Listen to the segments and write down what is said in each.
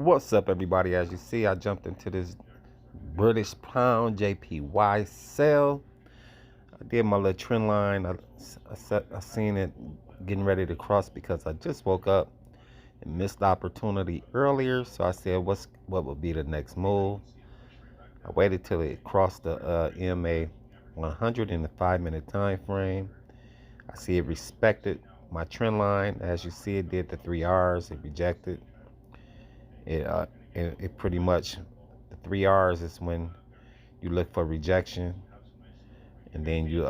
What's up, everybody? As you see, I jumped into this British pound JPY sale. I did my little trend line. I seen it getting ready to cross because I just woke up and missed the opportunity earlier. So I said, what would be the next move? I waited till it crossed the EMA 100 in the 5-minute time frame. I see it respected my trend line. As you see, it did the 3 R's. It rejected. It pretty much, the 3 R's is when you look for rejection, and then you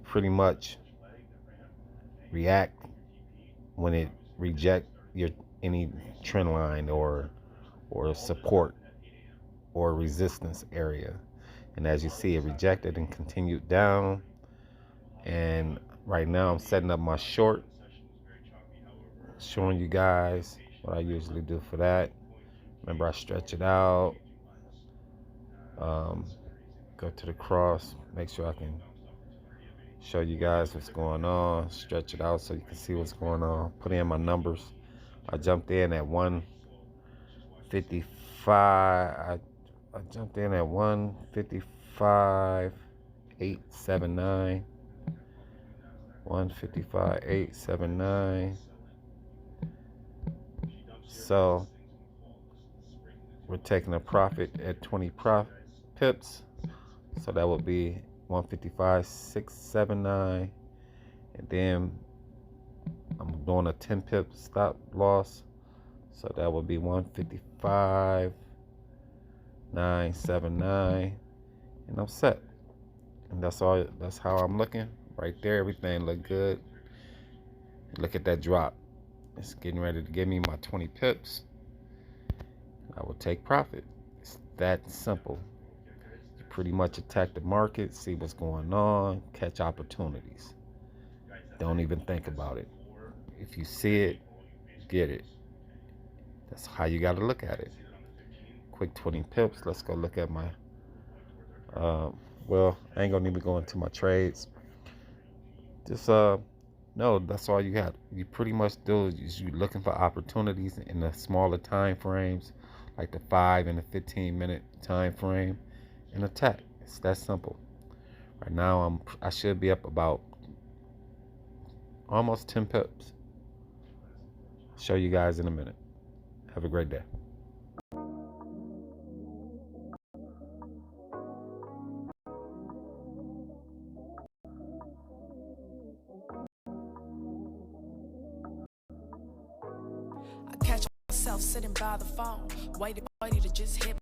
pretty much react when it reject your any trend line or support or resistance area. And as you see, it rejected and continued down. And right now I'm setting up my short, showing you guys what I usually do for that. Remember, I stretch it out, go to the cross, make sure I can show you guys what's going on, stretch it out so you can see what's going on, put in my numbers. I jumped in at 155. I jumped in at 155.879. 155.879. So we're taking a profit at 20 pips. So that would be 155.679. And then I'm doing a 10 pip stop loss. So that would be 155.979. And I'm set. And that's all. That's how I'm looking right there. Everything look good. Look at that drop. It's getting ready to give me my 20 pips. I will take profit. It's that simple. You pretty much attack the market, see what's going on, catch opportunities. Don't even think about it. If you see it, get it. That's how you got to look at it. Quick 20 pips. Let's go look at my well, I ain't gonna even go into my trades. Just no, that's all you got. You pretty much do is you looking for opportunities in the smaller time frames, like the 5 and the 15-minute time frame, and attack. It's that simple. Right now I should be up about almost 10 pips. Show you guys in a minute. Have a great day. I catch myself sitting by the phone, waiting to just hit